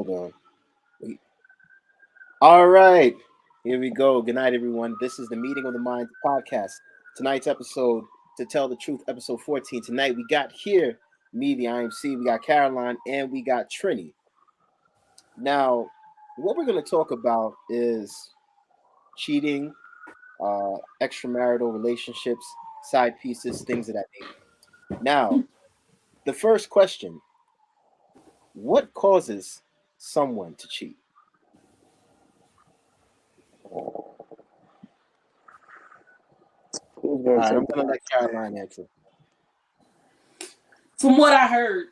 Hold on. Wait. All right. Here we go. Good night, everyone. This is the Meeting of the Minds podcast. Tonight's episode, To Tell the Truth, episode 14. Tonight we got here me, the I.M.C. We got Caroline, and we got Trini. Now, what we're going to talk about is cheating, extramarital relationships, side pieces, things of that nature. Now, the first question: what causes someone to cheat? I'm gonna let Caroline answer. From what I heard,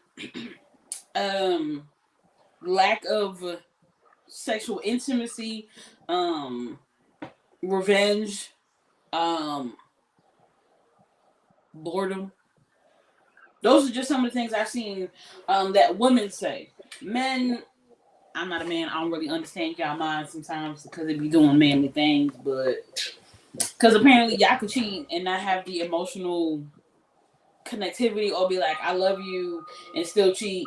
lack of sexual intimacy, revenge, um, boredom. Those are just some of the things I've seen that women say. Men, I'm not a man. I don't really understand y'all minds sometimes because they be doing manly things, but because apparently y'all could cheat and not have the emotional connectivity or be like, I love you and still cheat,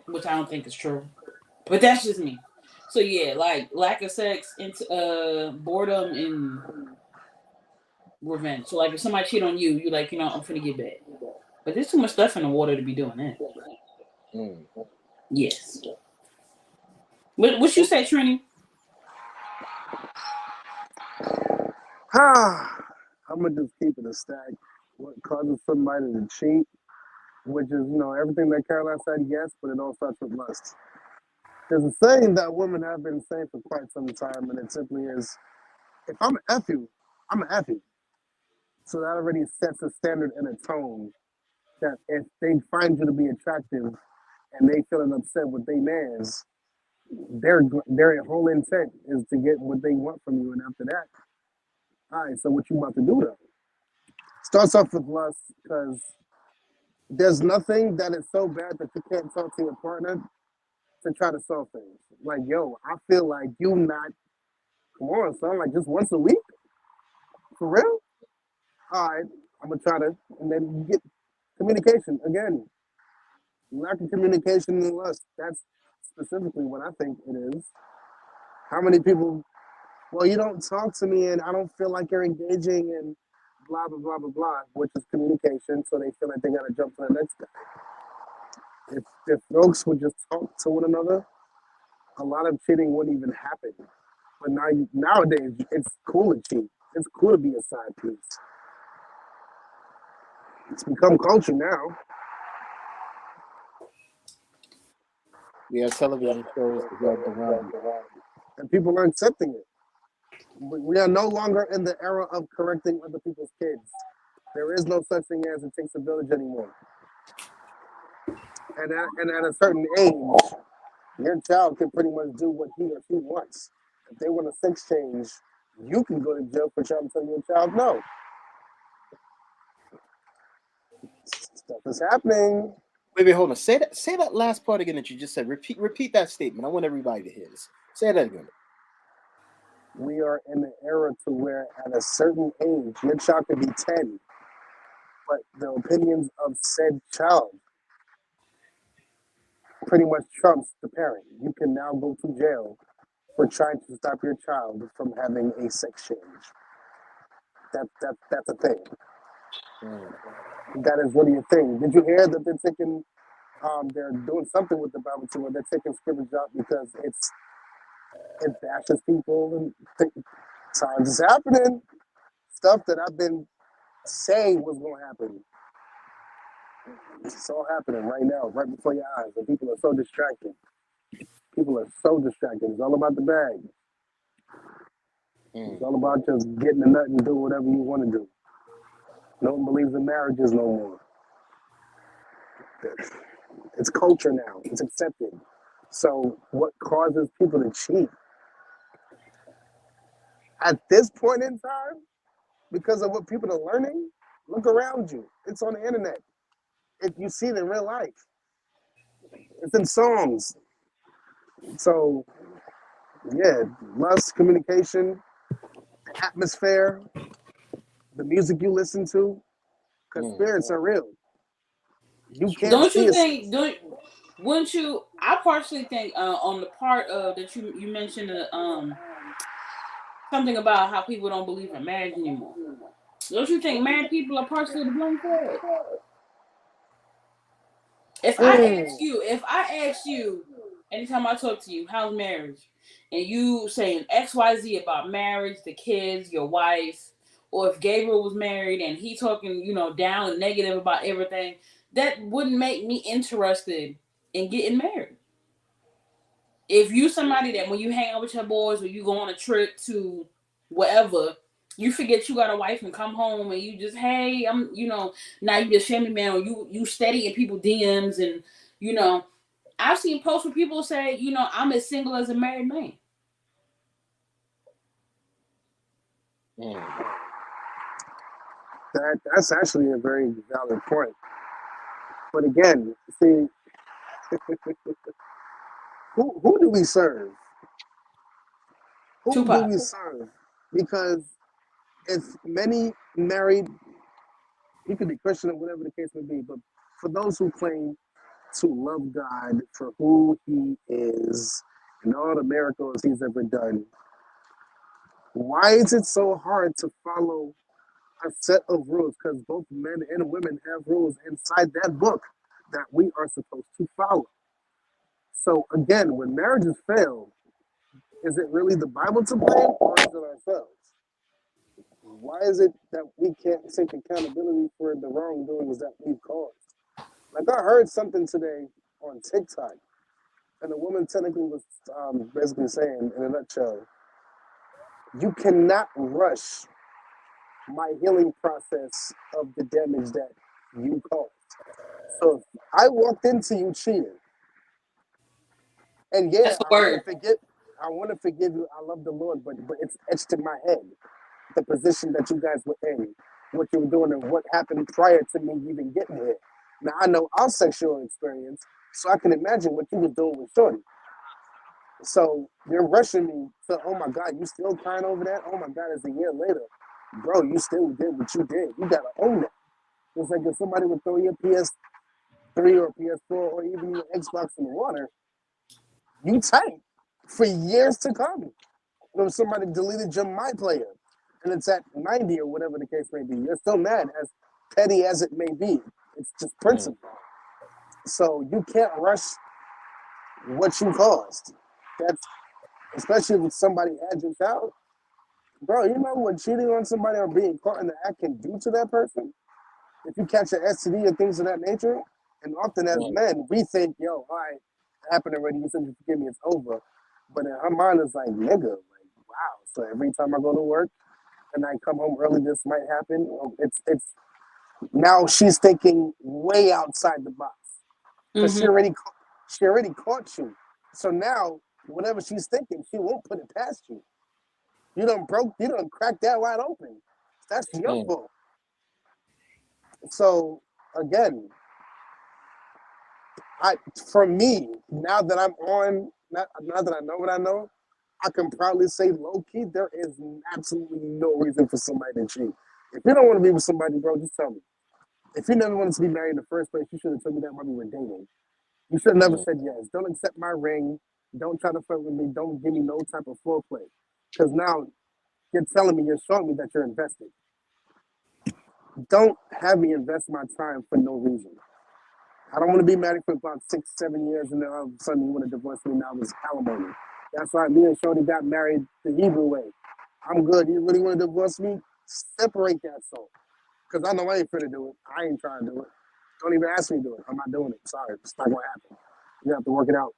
which I don't think is true. But that's just me. So yeah, like lack of sex, into boredom and revenge. So like if somebody cheat on you, you're like, I'm finna get back. But there's too much stuff in the water to be doing that. Mm. Yes. What you say, Trini? I'm gonna just keep it a stack. What causes somebody to cheat, which is, everything that Caroline said, yes, but it all starts with lust. There's a saying that women have been saying for quite some time, and it simply is, if I'm an F you, I'm an F you. So that already sets a standard and a tone that if they find you to be attractive and they feeling upset with their mans, their whole intent is to get what they want from you, and after that, all right, so what you about to do though? Starts off with lust because there's nothing that is so bad that you can't talk to your partner to try to solve things. Like, yo, I feel like you not, come on, son, like just once a week? For real? All right, I'm gonna try to, and then you get communication. Again, lack of communication and lust. That's specifically what I think it is. How many people, well, you don't talk to me and I don't feel like you're engaging and blah, blah, blah, blah, blah, which is communication. So they feel like they got to jump to the next guy. If folks would just talk to one another, a lot of cheating wouldn't even happen. But nowadays, it's cool to cheat. It's cool to be a side piece. It's become culture now. We have television shows developed around it. And people are accepting it. We are no longer in the era of correcting other people's kids. There is no such thing as it takes a village anymore. And at a certain age, your child can pretty much do what he or she wants. If they want a sex change, you can go to jail for trying to tell your child no. Stuff is happening. Wait, hold on. Say that last part again that you just said. Repeat that statement. I want everybody to hear this. Say that again. We are in an era to where at a certain age, your child could be 10, but the opinions of said child pretty much trumps the parent. You can now go to jail for trying to stop your child from having a sex change. That's a thing. That is really a thing. Did you hear that they're taking, they're doing something with the Bible too, where they're taking scriptures out because it bashes people and times is happening. Stuff that I've been saying was going to happen. It's all happening right now, right before your eyes, and people are so distracted. People are so distracted. It's all about the bag. It's all about just getting a nut and do whatever you want to do. No one believes in marriages no more. It's culture now. It's accepted. So what causes people to cheat? At this point in time, because of what people are learning, look around you. It's on the internet. You see it in real life. It's in songs. So, yeah, lust, communication, the atmosphere, the music you listen to, because spirits are real. You can't Don't see you it. think? Wouldn't you? I partially think on the part of that you mentioned something about how people don't believe in marriage anymore. Don't you think married people are partially to blame for it? Mm. If I ask you, anytime I talk to you, how's marriage, and you saying X Y Z about marriage, the kids, your wife, or if Gabriel was married and he talking, down and negative about everything, that wouldn't make me interested in getting married. If you somebody that when you hang out with your boys or you go on a trip to wherever, you forget you got a wife and come home and you just, hey, now you just family man, or you steady in people DMs, and you know I've seen posts where people say, I'm as single as a married man. Mm. That's actually a very valid point. But again, see, who do we serve? Who do Tupac. we serve? Because it's many married, he could be Christian or whatever the case may be, but for those who claim to love God for who he is and all the miracles he's ever done, why is it so hard to follow a set of rules? Because both men and women have rules inside that book that we are supposed to follow. So again, when marriages fail, is it really the Bible to blame or is it ourselves? Why is it that we can't take accountability for the wrongdoings that we've caused? Like I heard something today on TikTok, and the woman technically was basically saying, in a nutshell, you cannot rush my healing process of the damage that you caused. So if I walked into you cheating, and yeah, That's the word. I want to forgive you. I love the Lord, but it's etched in my head the position that you guys were in, what you were doing, and what happened prior to me even getting here. Now I know our sexual experience, so I can imagine what you was doing with Shorty. So you're rushing me to, oh my God, you still crying over that? Oh my God, it's a year later. Bro, you still did what you did. You gotta own it. It's like if somebody would throw your PS3 or PS4 or even your Xbox in the water, you tight for years to come. Or if somebody deleted your My Player and it's at 90 or whatever the case may be, you're still mad, as petty as it may be. It's just Mm. principle. So you can't rush what you caused. That's especially if somebody had your child. Bro, you know what cheating on somebody or being caught in the act can do to that person? If you catch an STD or things of that nature, and often as Mm. men, we think, yo, all right, it happened already, you said you forgive me, it's over. But in her mind, it's like, nigga, like, wow. So every time I go to work and I come home early, this might happen. It's now she's thinking way outside the box because Mm-hmm. she already caught you. So now whatever she's thinking, she won't put it past you. You don't crack that wide open. That's your Mm. fault. So again, I for me, now that I know what I know, I can probably say low key, there is absolutely no reason for somebody to cheat. If you don't want to be with somebody, bro, just tell me. If you never wanted to be married in the first place, you should have told me that while we were dating. You should have never Mm. said yes. Don't accept my ring. Don't try to flirt with me. Don't give me no type of foreplay. Because now you're telling me, you're showing me that you're invested. Don't have me invest my time for no reason. I don't want to be married for about 6, 7 years and then all of a sudden you want to divorce me. Now it's alimony. That's why me and Shorty got married the Hebrew way. I'm good. You really want to divorce me? Separate that soul. Because I know I ain't finna do it. I ain't trying to do it. Don't even ask me to do it. I'm not doing it. Sorry. It's not going to happen. You have to work it out.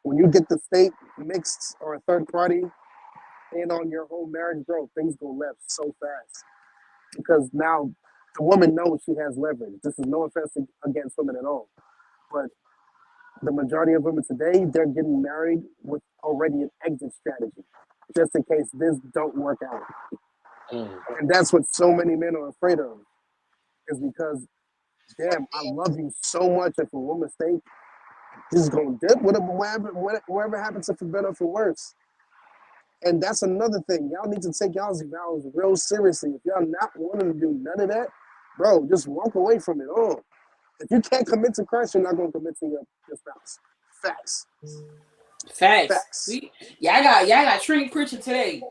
When you get the state mixed or a third party in on your whole marriage, bro, things go left so fast. Because now the woman knows she has leverage. This is no offense against women at all. But the majority of women today, they're getting married with already an exit strategy, just in case this don't work out. Mm. And that's what so many men are afraid of, is because, damn, I love you so much. If a woman mistake, this is gonna dip. Whatever happens, if for better or for worse. And that's another thing. Y'all need to take y'all's vows real seriously. If y'all not wanting to do none of that, bro, just walk away from it all. If you can't commit to Christ, you're not going to commit to your spouse. Facts. Facts. Facts. See, y'all got Trini preaching today.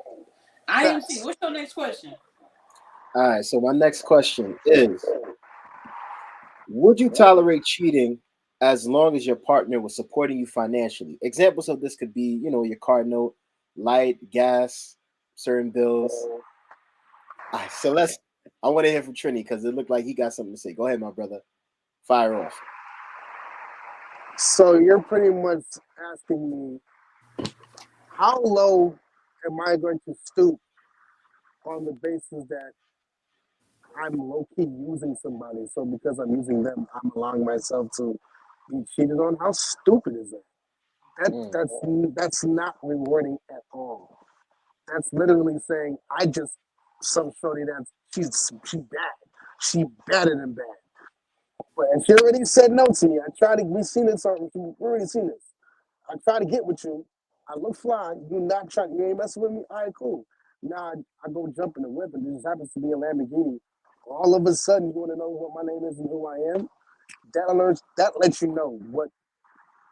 I.M.C. Facts. What's your next question? All right. So my next question is: would you tolerate cheating as long as your partner was supporting you financially? Examples of this could be, your car note, light, gas, certain bills. All right, so I want to hear from Trini because it looked like he got something to say. Go ahead, my brother. Fire off. So you're pretty much asking me, how low am I going to stoop on the basis that I'm low key using somebody? So because I'm using them, I'm allowing myself to be cheated on. How stupid is that? Mm. That's not rewarding at all. That's literally saying I just some shorty that she bad. She better than bad. But and she already said no to me. I tried to we seen this on we already seen this. I try to get with you. I look fly. You not trying. You ain't messing with me. All right, cool. Now I go jump in the whip, and it just happens to be a Lamborghini. All of a sudden, you want to know what my name is and who I am. That lets you know what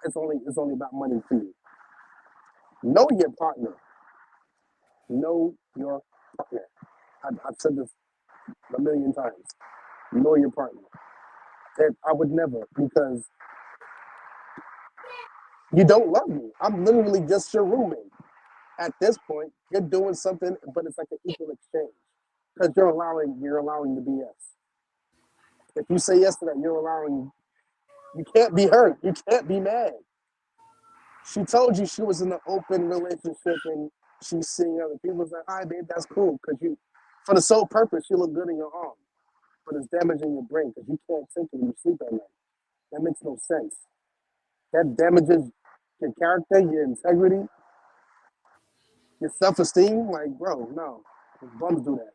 it's only about money for you. Know your partner. Know your partner. I've said this a million times. Know your partner. And I would never because you don't love me. I'm literally just your roommate. At this point, you're doing something, but it's like an equal exchange because you're allowing the BS. If you say yes to that, you're allowing. You can't be hurt. You can't be mad. She told you she was in an open relationship and she's seeing other people. It's like, all right, babe, that's cool because for the sole purpose, you look good in your arm, but it's damaging your brain because you can't think it when you sleep at night. That makes no sense. That damages your character, your integrity, your self-esteem. Like, bro, no, bums do that.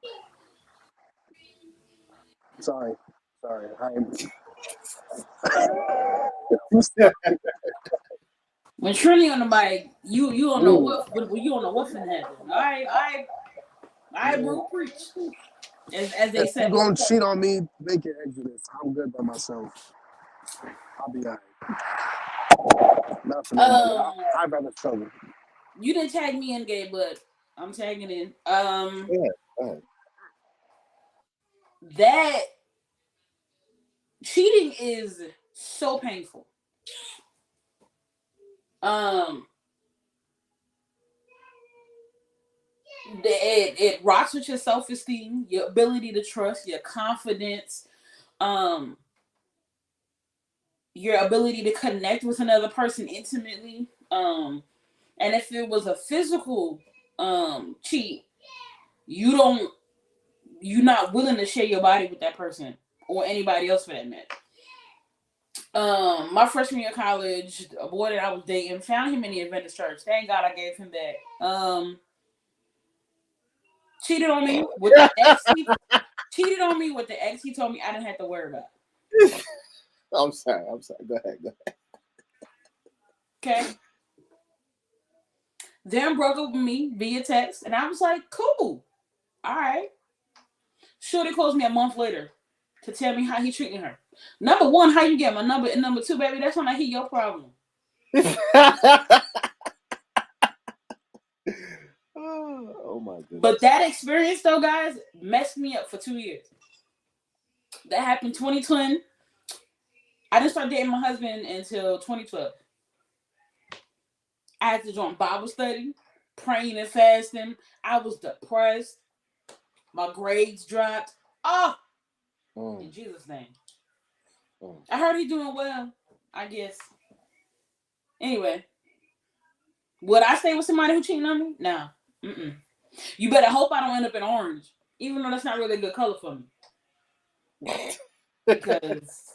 Sorry, sorry. When Trini on the mic, you don't know Mm, what you don't know what's gonna happen. All right, mm. bro, preach as they If you say. gonna cheat on me, make your exodus. I'm good by myself. I'll be alright. Not for nobody. Um, I'd rather struggle. you didn't tag me in, Gabe, but I'm tagging in. Yeah. Go ahead. That cheating is so painful. Um, it rocks with your self esteem, your ability to trust, your confidence, um, your ability to connect with another person intimately. And if it was a physical cheat, you don't you're not willing to share your body with that person or anybody else for that matter. My freshman year of college, a boy that I was dating found him in the Adventist church. Thank God I gave him that. Cheated on me with the ex. Cheated on me with the ex. He told me I didn't have to worry about. I'm sorry. I'm sorry. Go ahead. Go ahead. Okay. Then broke up with me via text, and I was like, cool, all right. Shorty calls me a month later to tell me how he treating her. Number one, how you get my number, and number two, baby, that's when I hit your problem. Oh my But goodness. that experience, though, guys, messed me up for 2 years. That happened 2020. I didn't start dating my husband until 2012. I had to join Bible study, praying and fasting. I was depressed. My grades dropped. Oh, in Mm, Jesus' name. mm. I heard he doing well, I guess. Anyway, would I stay with somebody who cheating on me? No. Mm-mm. You better hope I don't end up in orange, even though that's not really a good color for me. Because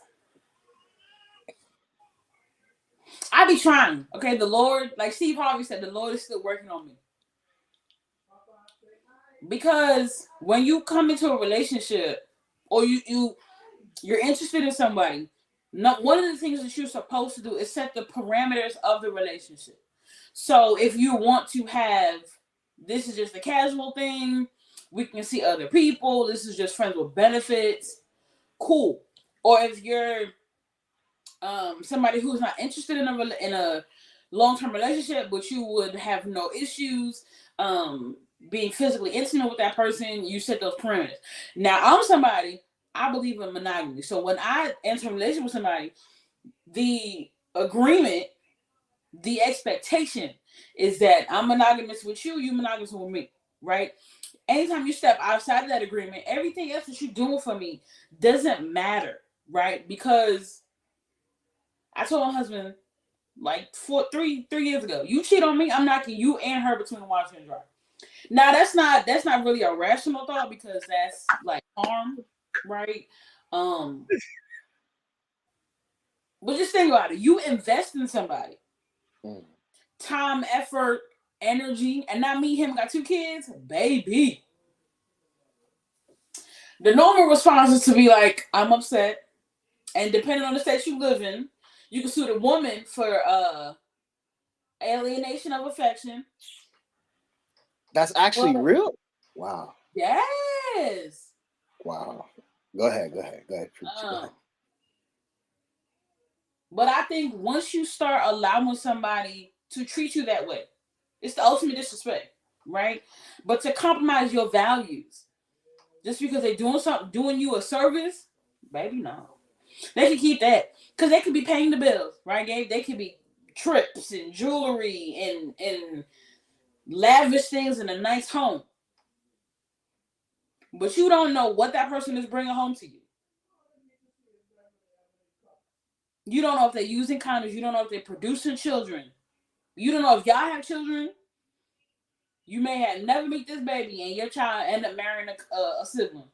I be trying. Okay, the Lord, like Steve Harvey said, the Lord is still working on me. Because when you come into a relationship or you're interested in somebody, one of the things that you're supposed to do is set the parameters of the relationship. So if you want to have this is just a casual thing, we can see other people, this is just friends with benefits, cool. Or if you're somebody who's not interested in a long-term relationship, but you would have no issues being physically intimate with that person. You set those parameters. Now, I'm somebody, I believe in monogamy. So when I enter a relationship with somebody, the agreement, the expectation is that I'm monogamous with you, you monogamous with me, right? Anytime you step outside of that agreement, everything else that you're doing for me doesn't matter, right? Because I told my husband like 3 years ago, you cheat on me, I'm knocking you and her between the washer and dryer. Now that's not really a rational thought because that's like harm, right? Um, but just think about it. You invest in somebody, time, effort, energy, and not me, him got 2 kids, baby. The normal response is to be like, I'm upset, and depending on the state you live in, you can sue the woman for alienation of affection. That's actually But real? Wow. yes. Wow. Go ahead. Preach. Go ahead. Um, but I think once you start allowing somebody to treat you that way, it's the ultimate disrespect, right? But to compromise your values just because they're doing something, doing you a service, baby, no. They can keep that because they could be paying the bills, right, Gabe? They could be trips and jewelry and lavish things in a nice home, but you don't know what that person is bringing home to you. You don't know if they're using condoms. You don't know if they're producing children. You don't know if y'all have children. You may have never meet this baby and your child end up marrying a sibling.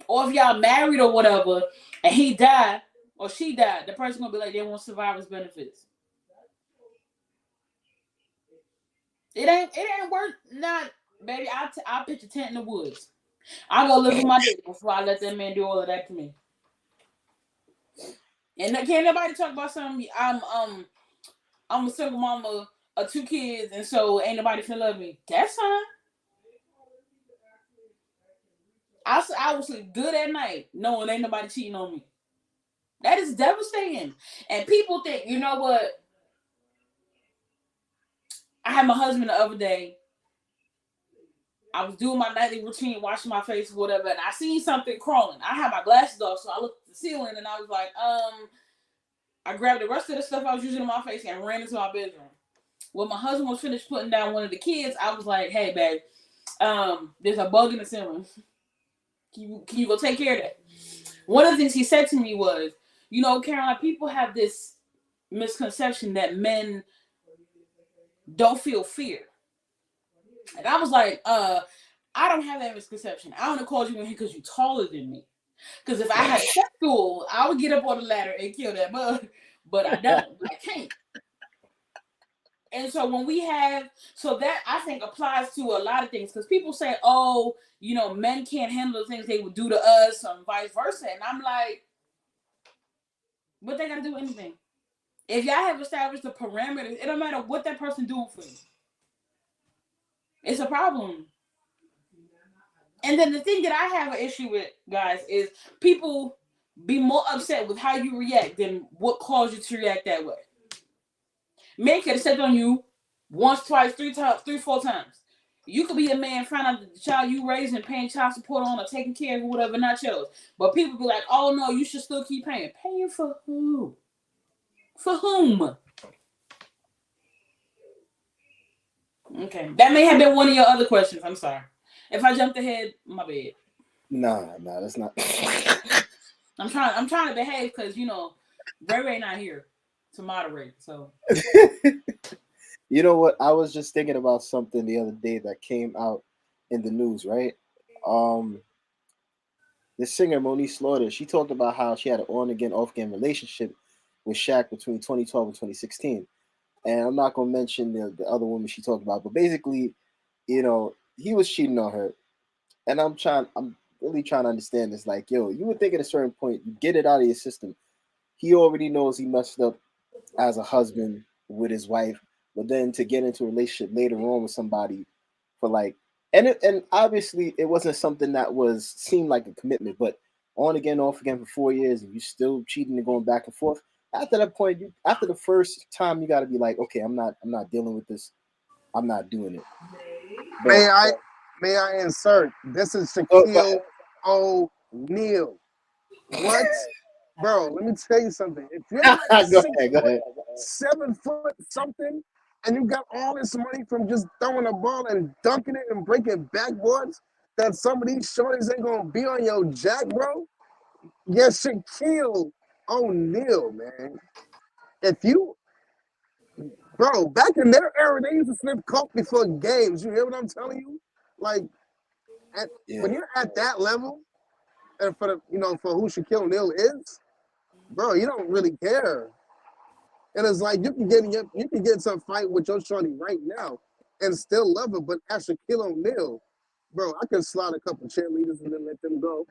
Or if y'all married or whatever and he died or she died, the person gonna be like, they want survivor's benefits. It ain't worth not, baby. I'll pitch a tent in the woods. I'll go live with my dick before I let that man do all of that to me. And can't nobody talk about something. I'm a single mama of 2 kids, and so ain't nobody finna love me. That's fine. I will sleep good at night knowing ain't nobody cheating on me. That is devastating. And people think, you know what? I had my husband the other day. I was doing my nightly routine, washing my face or whatever, and I seen something crawling. I had my glasses off, so I looked at the ceiling and I was like, I grabbed the rest of the stuff I was using on my face and ran into my bedroom. When my husband was finished putting down one of the kids, I was like, hey, babe, there's a bug in the ceiling. Can you go take care of that? One of the things he said to me was, you know, Caroline, people have this misconception that men don't feel fear. And I was like, I don't have that misconception. I only called you in here because you're taller than me. Because if I had a step stool, I would get up on the ladder and kill that bug. But I don't. I can't. And so when we have, so that I think applies to a lot of things. Because people say, oh, you know, men can't handle the things they would do to us or vice versa. And I'm like, what they got to do anything? If y'all have established the parameters, it don't matter what that person doing for you. It's a problem. And then the thing that I have an issue with, guys, is people be more upset with how you react than what caused you to react that way. Men could have stepped on you once, twice, 3, 4 times. You could be a man, find out that the child you raising and paying child support on or taking care of or whatever, not yours. But people be like, oh no, you should still keep paying. Paying for who? For whom? Okay. That may have been one of your other questions. I'm sorry. If I jumped ahead, my bad. No, that's not. I'm trying to behave because you know Ray not here to moderate. So You know what? I was just thinking about something the other day that came out in the news, right? Um, the singer Monique Slaughter, she talked about how she had an on again, off again relationship with Shaq between 2012 and 2016. And I'm not gonna mention the other woman she talked about, but basically, you know, he was cheating on her. And I'm really trying to understand this. Like, yo, you would think at a certain point, you get it out of your system. He already knows he messed up as a husband with his wife, but then to get into a relationship later on with somebody for like, and obviously it wasn't something that was seemed like a commitment, but on again, off again for 4 years, and you still cheating and going back and forth. After that point, after the first time, you got to be like, okay, I'm not dealing with this. I'm not doing it. But May I may I insert? This is oh, go Shaquille O'Neal. What? Bro, let me tell you something. If you're ahead. like Go six ahead. Go foot, ahead. 7 foot something, and you got all this money from just throwing a ball and dunking it and breaking backboards, that some of these shorties ain't gonna be on your jack, bro. Yeah, Shaquille O'Neal, man. If you, bro, back in their era, they used to snip coke before games. You hear what I'm telling you? Like, Yeah. when you're at that level, and for the, for who Shaquille O'Neal is, bro, you don't really care. And it's like you can get some fight with your shorty right now and still love her, but as Shaquille O'Neal, bro, I can slide a couple cheerleaders and then let them go.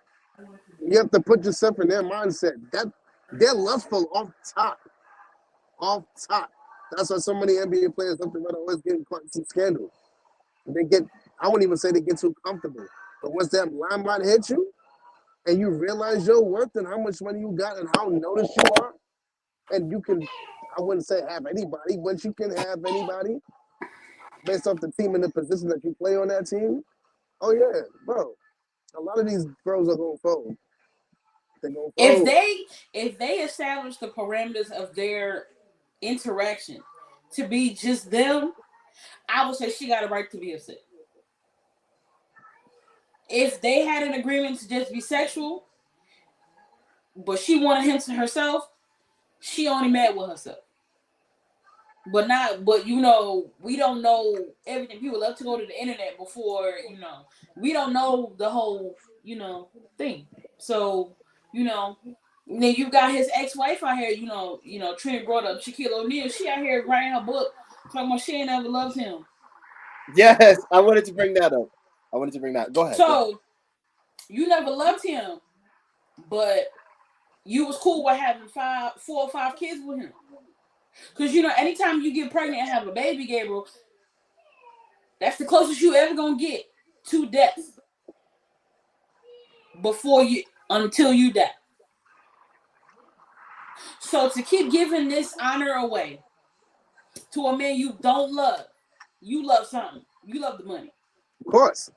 You have to put yourself in their mindset. That they're lustful top, off top. That's why so many NBA players up the road always getting caught in some scandal. They get, I wouldn't even say they get too comfortable, but once that limelight hits you and you realize your worth and how much money you got and how noticed you are, and you can, I wouldn't say have anybody, but you can have anybody based off the team and the position that you play on that team. Oh yeah, bro. A lot of these bros are gonna fold. They're gonna If fold. they establish the parameters of their interaction to be just them, I would say she got a right to be upset. If they had an agreement to just be sexual, but she wanted him to herself, she only mad with herself. But not, but we don't know everything. People love to go to the internet before, we don't know the whole, thing. So, you know, then you got his ex-wife out here, Trent brought up Shaquille O'Neal. She out here writing her book talking about she ain't ever loved him. Yes, I wanted to bring that up. I wanted to bring that. Go ahead. Go ahead. So you never loved him, but you was cool with having 4 or 5 kids with him. Cause anytime you get pregnant and have a baby, Gabriel, that's the closest you ever gonna get to death before you until you die. So to keep giving this honor away to a man you don't love, you love something. You love the money. Of course.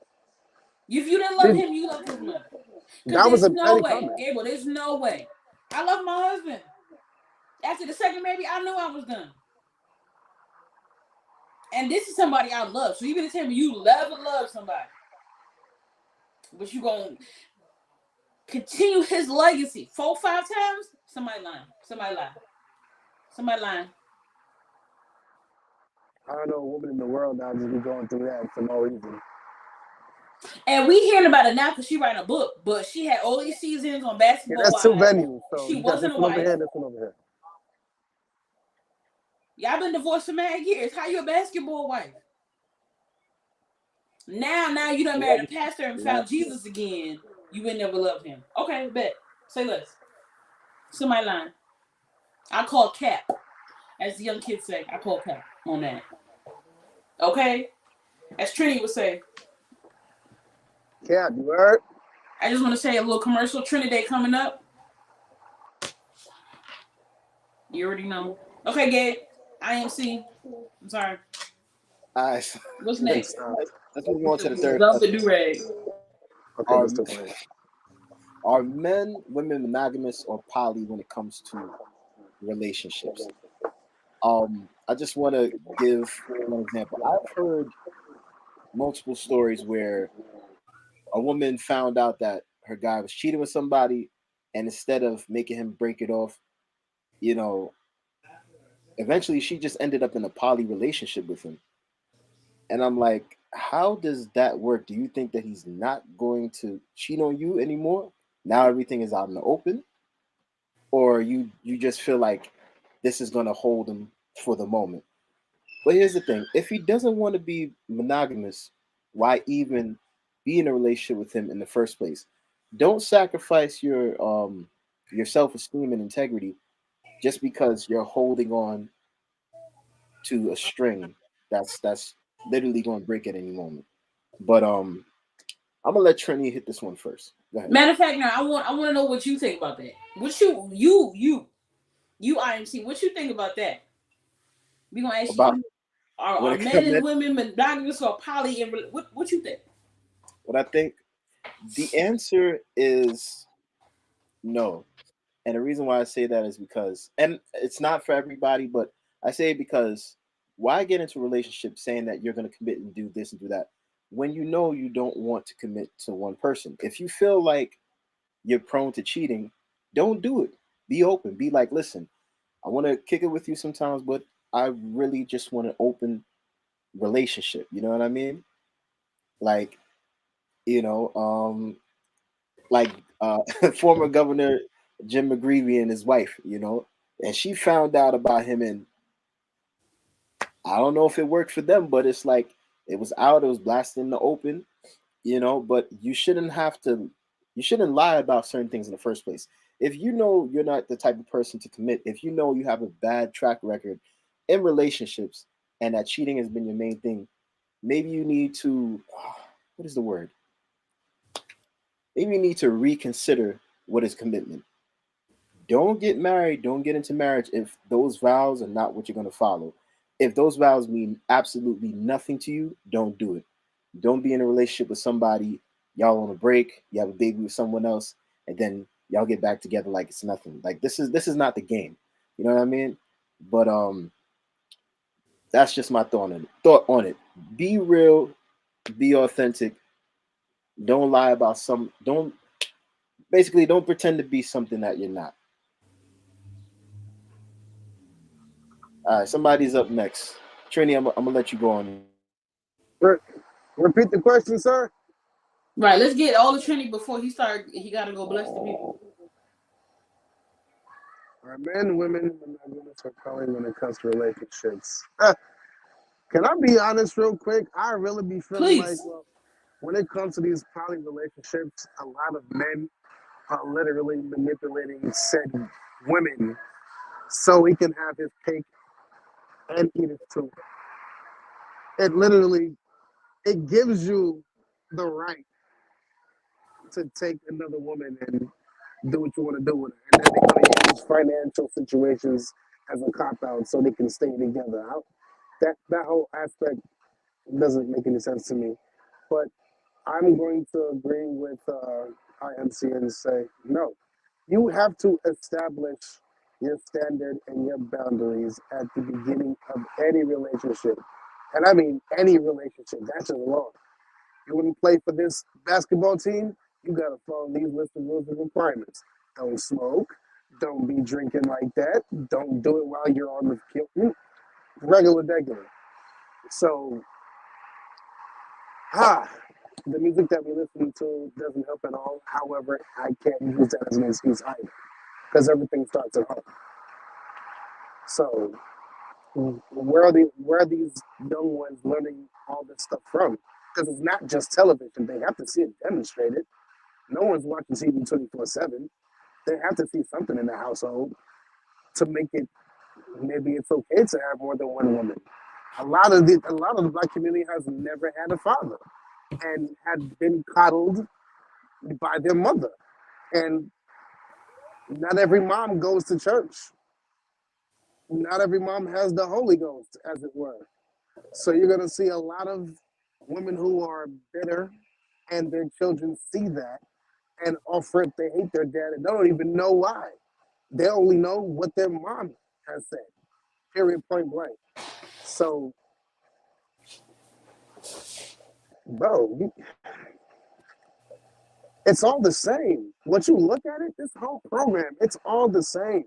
If you didn't love him, you loved his money. Because That was there's a no petty way, comment. Gabriel, there's no way. I love my husband. After the second baby, I knew I was done. And this is somebody I love. So you gonna tell me you love somebody, but you gonna continue his legacy 4 or 5 times? Somebody lying. Somebody lying. Somebody lying. I don't know a woman in the world now just be going through that for no reason. And we hearing about it now because she writing a book, but she had all these seasons on Yeah, Basketball that's two Wives. venues. So She you got wasn't this a one over wife. here, this one over here. Y'all been divorced for mad years. How you a basketball wife? Now you done married a pastor and Yeah. found Jesus again. You would never loved him. Okay, bet. Say less. Somebody lying. I call cap. As the young kids say, I call cap on that. Okay? As Trini would say. Cap, you heard? I just want to say a little commercial. Trinidad coming up. You already know. Okay, Gabe. I.M.C. I'm sorry. All right. So What's Good next? stuff. let's move on to the third Dump the question. do-rag. Okay, Are that's the point. are women monogamous or poly when it comes to relationships? I just want to give one example. I've heard multiple stories where a woman found out that her guy was cheating with somebody, and instead of making him break it off, you know, eventually she just ended up in a poly relationship with him. And I'm like, how does that work? Do you think that he's not going to cheat on you anymore? Now everything is out in the open, or you just feel like this is going to hold him for the moment. But here's the thing: if he doesn't want to be monogamous, why even be in a relationship with him in the first place? Don't sacrifice your self esteem and integrity just because you're holding on to a string that's literally going to break at any moment. But I'm gonna let Trini hit this one first. Go ahead. Matter of fact, now I want to know what you think about that. What you I.M.C. What you think about that? We gonna ask About you: when Are it men comes and to women monogamous or poly? And what you think? what I think, the answer is no. And the reason why I say that is because, and it's not for everybody, but I say it because why get into a relationship saying that you're going to commit and do this and do that when you know you don't want to commit to one person? If you feel like you're prone to cheating, don't do it. Be open. Be like, listen, I want to kick it with you sometimes, but I really just want an open relationship. You know what I mean? Like, you know, like former Governor Jim McGreevey and his wife, and she found out about him, and I don't know if it worked for them, but it's like it was out, it was blasted in the open, but you shouldn't lie about certain things in the first place. If you know you're not the type of person to commit, if you know you have a bad track record in relationships and that cheating has been your main thing, maybe you need to, what is the word? Maybe you need to reconsider what is commitment. Don't get married, don't get into marriage if those vows are not what you're going to follow. If those vows mean absolutely nothing to you, don't do it. Don't be in a relationship with somebody, y'all on a break, you have a baby with someone else, and then y'all get back together like it's nothing. Like this is not the game. You know what I mean? But that's just my thought on it. Be real, be authentic. Don't lie about some don't basically don't pretend to be something that you're not. All right, somebody's up next. Trini, I'm gonna let you go on this. Re- Repeat the question, sir. Right. Let's get all the Trinity before he start. He got to go bless the people. Are men, women, monogamous, or poly when it comes to relationships? Can I be honest real quick? I really be feeling like, Please. well, when it comes to these poly relationships, a lot of men are literally manipulating said women so he can have his cake and eat it too. It literally it gives you the right to take another woman and do what you want to do with her, and then they're going to use financial situations as a cop out so they can stay together. That whole aspect doesn't make any sense to me. But I'm going to agree with I.M.C and say no. You have to establish your standard and your boundaries at the beginning of any relationship. And I mean any relationship. That's just wrong. You want to play for this basketball team? You got to follow these list of rules and requirements. Don't smoke. Don't be drinking like that. Don't do it while you're on the field. Regular, regular. So, ah, the music that we listen to doesn't help at all. However, I can't use that as an excuse either because everything starts at home. So, where are these young ones learning all this stuff from? Because it's not just television; they have to see it demonstrated. No one's watching TV 24/7. They have to see something in the household to make it. Maybe it's okay to have more than one woman. A lot of the black community has never had a father and had been coddled by their mother. And not every mom goes to church. Not every mom has the Holy Ghost, as it were. So you're going to see a lot of women who are bitter, and their children see that and offer it. They hate their dad and don't even know why. They only know what their mom has said. Period, point blank. So, bro, it's all the same. Once you look at it, this whole program, it's all the same.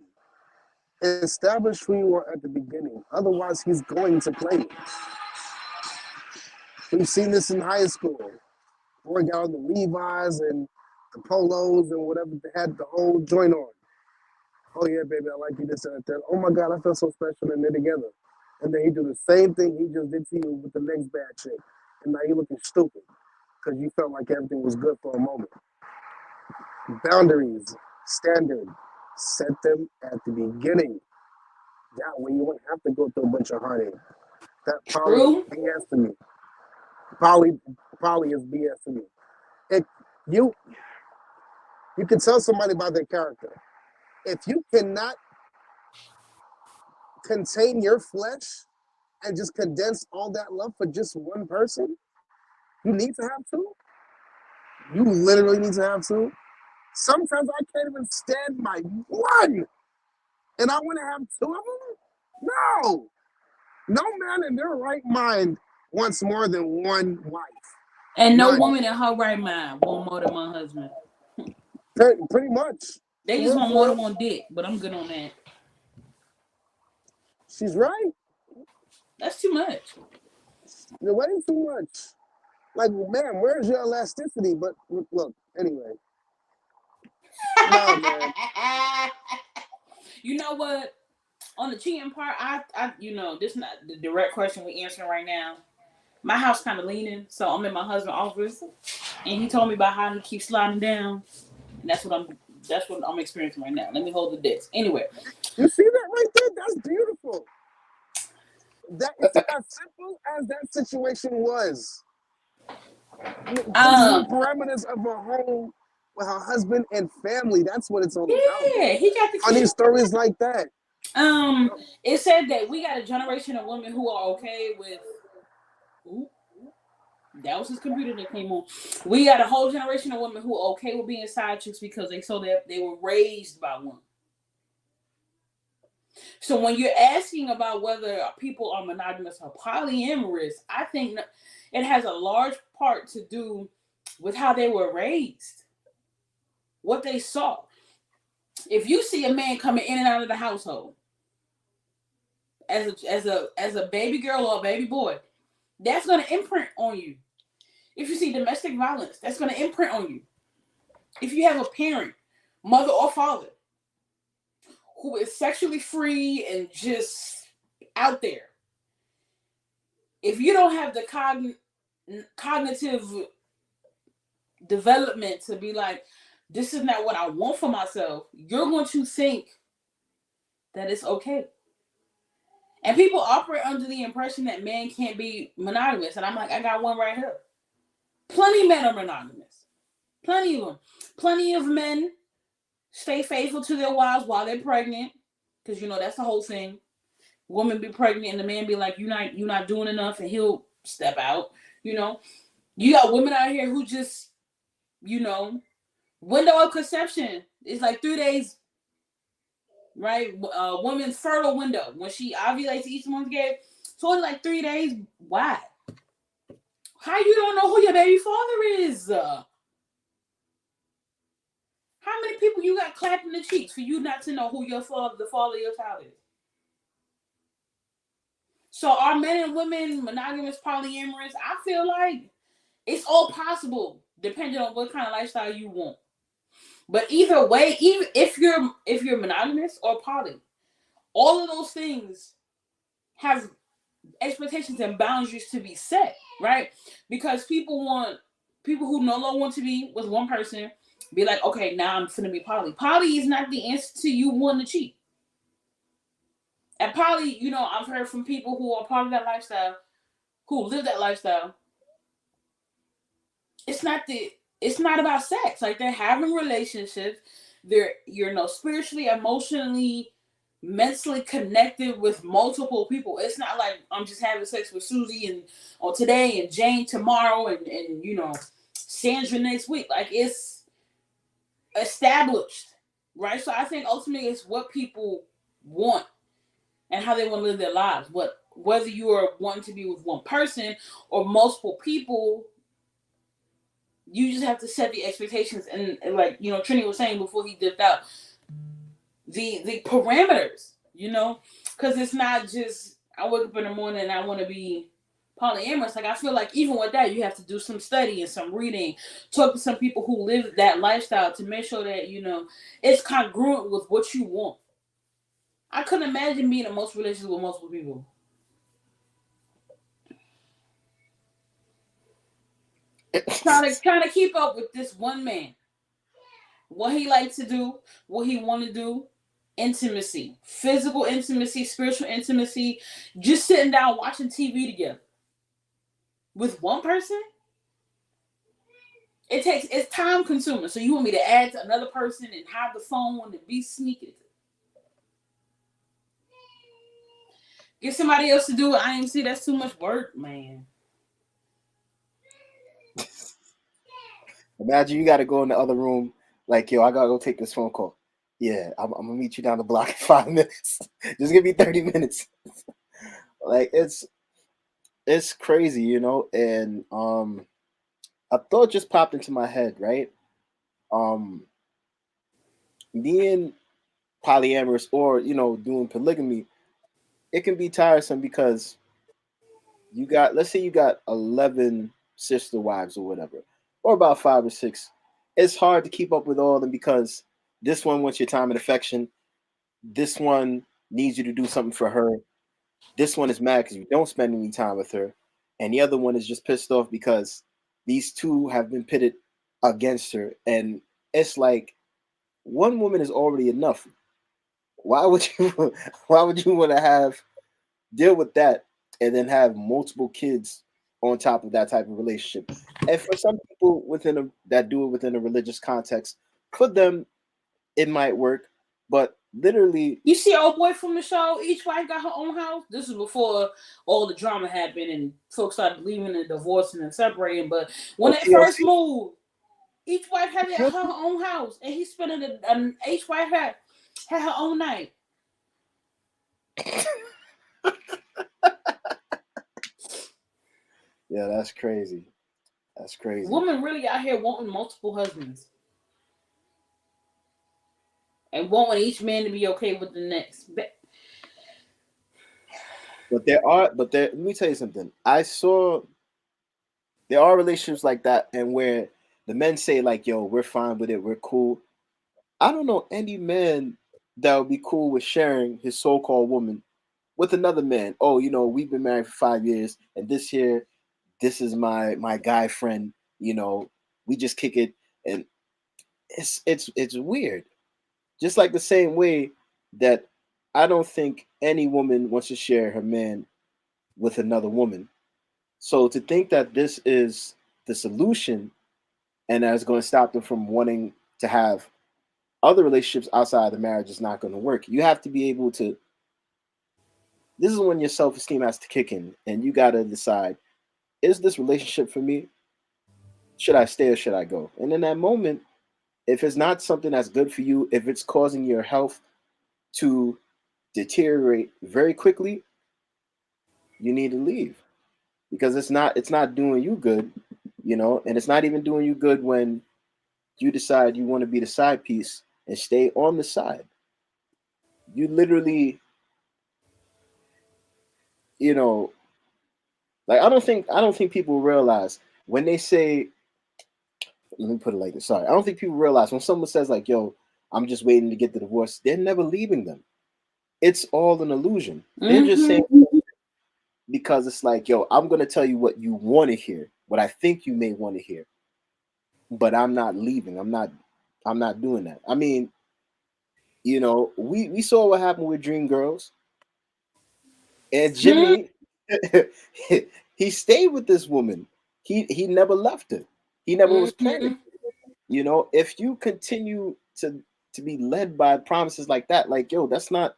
Establish who you are at the beginning. Otherwise, he's going to play you. We've seen this in high school. Boy got on the Levi's and the polos and whatever they had the whole joint on. Oh yeah, baby, I like you this and that. Oh my God, I feel so special and they're together. And then he do the same thing he just did to you with the next bad chick. And now you're looking stupid because you felt like everything was good for a moment. Boundaries, standard, set them at the beginning. That way you won't have to go through a bunch of heartache. That poly is True. BS to me. Poly, poly is BS to me. It, you you can tell somebody about their character. If you cannot contain your flesh and just condense all that love for just one person, you need to have two. You literally need to have two. Sometimes I can't even stand my one, and I want to have two of them. No, no man in their right mind wants more than one wife. And no None. woman in her right mind want more than one husband. Pretty much. They For just real, want for more real. than one dick, but I'm good on that. She's right. That's too much. You're way too much. Like, man, where's your elasticity? But look, anyway. Nah, man. You know what? On the cheating part, this is not the direct question we answering right now. My house kind of leaning, so I'm in my husband's office, and he told me about how he keeps sliding down, and that's what I'm experiencing right now. Let me hold the disc. Anyway, You see that right there? That's beautiful. That it's as simple as that situation was. Things in the parameters of her home with her husband and family. That's what it's all about. yeah, he got the Funny kid. stories like that. It said that we got a generation of women who are okay with. Ooh, that was his computer that came on. We got a whole generation of women who are okay with being side chicks because they saw that they were raised by one. So when you're asking about whether people are monogamous or polyamorous, I think it has a large part to do with how they were raised, what they saw. If you see a man coming in and out of the household as a baby girl or a baby boy, that's going to imprint on you. If you see domestic violence, that's going to imprint on you. If you have a parent, mother or father, who is sexually free and just out there, if you don't have the cognitive development to be like, this is not what I want for myself, you're going to think that it's okay. And people operate under the impression that men can't be monogamous. And I'm like, I got one right here. Plenty of men are monogamous. Plenty of them. Plenty of men stay faithful to their wives while they're pregnant. Because, that's the whole thing. Woman be pregnant and the man be like, you're not doing enough, and he'll step out. You got women out here who just, window of conception is like 3 days, right? Woman's fertile window when she ovulates each month, it's only like 3 days. Why? How you don't know who your baby father is? How many people you got clapping the cheeks for you not to know who the father of your child is? So are men and women monogamous, polyamorous? I feel like it's all possible depending on what kind of lifestyle you want. But either way, even if you're monogamous or poly, all of those things have expectations and boundaries to be set, right? Because people who no longer want to be with one person be like, okay, now I'm finna be poly. Poly is not the answer to you wanting to cheat. And poly, I've heard from people who are part of that lifestyle, who live that lifestyle. It's not about sex. Like, they're having relationships. They're spiritually, emotionally, mentally connected with multiple people. It's not like I'm just having sex with Susie and or today and Jane tomorrow and Sandra next week. Like, it's established, right? So I think ultimately it's what people want and how they want to live their lives. Whether you are wanting to be with one person or multiple people, you just have to set the expectations and like Trini was saying before he dipped out, the parameters, because it's not just I wake up in the morning and I want to be polyamorous. Like, I feel like even with that, you have to do some study and some reading, talk to some people who live that lifestyle to make sure that it's congruent with what you want. I couldn't imagine being in most relationships with multiple people. Trying to keep up with this one man. What he likes to do, what he want to do, intimacy, physical intimacy, spiritual intimacy, just sitting down watching TV together with one person. it's time consuming. So you want me to add to another person and have the phone and be sneaky? Get somebody else to do it. I.M.C. That's too much work, man. Imagine you got to go in the other room, like, yo, I gotta go take this phone call. Yeah, I'm gonna meet you down the block in 5 minutes. Just give me 30 minutes. Like it's crazy, you know. And a thought just popped into my head, right? Um, Being polyamorous or doing polygamy, it can be tiresome because you got, let's say you got 11 sister wives or whatever, or about 5 or 6. It's hard to keep up with all of them because this one wants your time and affection. This one needs you to do something for her. This one is mad because you don't spend any time with her. And the other one is just pissed off because these two have been pitted against her. And it's like one woman is already enough. Why would you why would you want to have deal with that and then have multiple kids on top of that type of relationship? And for some people that do it within a religious context, for them it might work, but literally, You see old boy from the show, each wife got her own house. This is before all the drama happened and folks started leaving and divorcing and separating. But when oh, they first TLC. moved, each wife had her own house, and he spent each wife had her own night. Yeah, that's crazy. That's crazy. Women really out here wanting multiple husbands and wanting each man to be okay with the next. Let me tell you something. I saw there are relationships like that, and where the men say like, "Yo, we're fine with it, we're cool." I don't know any man that would be cool with sharing his so-called woman with another man. Oh, we've been married for 5 years, and this is my guy friend. We just kick it, and it's weird. Just like the same way that I don't think any woman wants to share her man with another woman. So to think that this is the solution and that's going to stop them from wanting to have other relationships outside the marriage is not going to work. You have to be able to. This is when your self esteem has to kick in, and you got to decide: is this relationship for me? Should I stay or should I go? And in that moment, if it's not something that's good for you, if it's causing your health to deteriorate very quickly, you need to leave because it's not doing you good, and it's not even doing you good when you decide you want to be the side piece and stay on the side. You literally, you know, like I don't think people realize when they say, let me put it like this. Sorry, I don't think people realize when someone says like, "Yo, I'm just waiting to get the divorce," they're never leaving them. It's all an illusion. They're just saying Mm-hmm. because it's like, "Yo, I'm gonna tell you what you want to hear, what I think you may want to hear, but I'm not leaving. I'm not doing that." I mean, we saw what happened with Dream Girls and Jimmy. He stayed with this woman. He never left her. He never was planning. Mm-hmm. If you continue to be led by promises like that, like, yo, it's not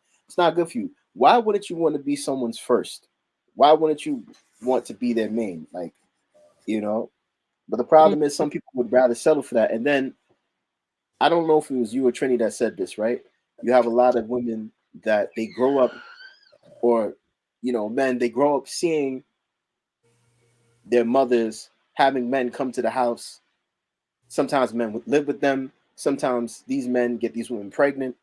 good for you. Why wouldn't you want to be someone's first? Why wouldn't you want to be their main? Like, you know. But the problem is some people would rather settle for that. And then I don't know if it was you or Trini that said this, right? You have a lot of women that they grow up, or men, they grow up seeing their mothers having men come to the house. Sometimes men would live with them. Sometimes these men get these women pregnant.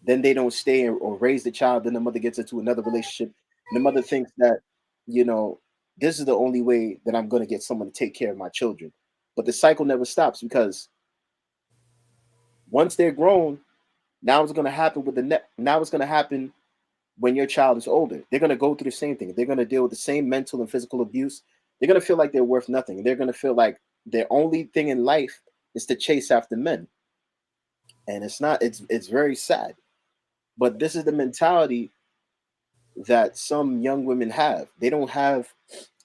Then they don't stay or raise the child. Then the mother gets into another relationship. And the mother thinks that, you know, this is the only way that I'm going to get someone to take care of my children. But the cycle never stops because once they're grown, now it's going to happen with the net. Now it's going to happen when your child is older. They're going to go through the same thing. They're going to deal with the same mental and physical abuse. They're going to feel like they're worth nothing. They're going to feel like their only thing in life is to chase after men. And it's not, it's very sad. But this is the mentality that some young women have. They don't have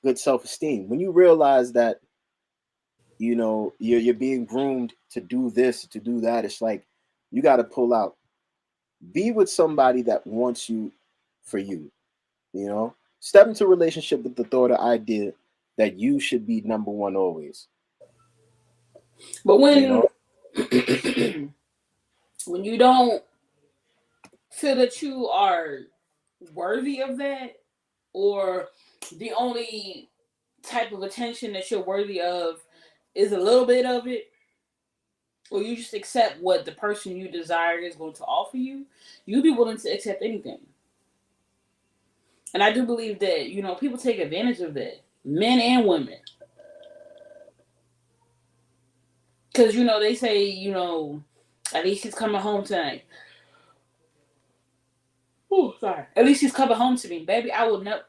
good self-esteem. When you realize that you're being groomed to do this, to do that. It's like you got to pull out. Be with somebody that wants you for you. Step into a relationship with the thought or idea that you should be number one always. But You when know, when you don't feel that you are worthy of that, or the only type of attention that you're worthy of is a little bit of it, or you just accept what the person you desire is going to offer you, you'll be willing to accept anything. And I do believe that, people take advantage of that, men and women. Because, they say, at least he's coming home tonight. Oh, sorry. At least he's coming home to me. Baby, I will never.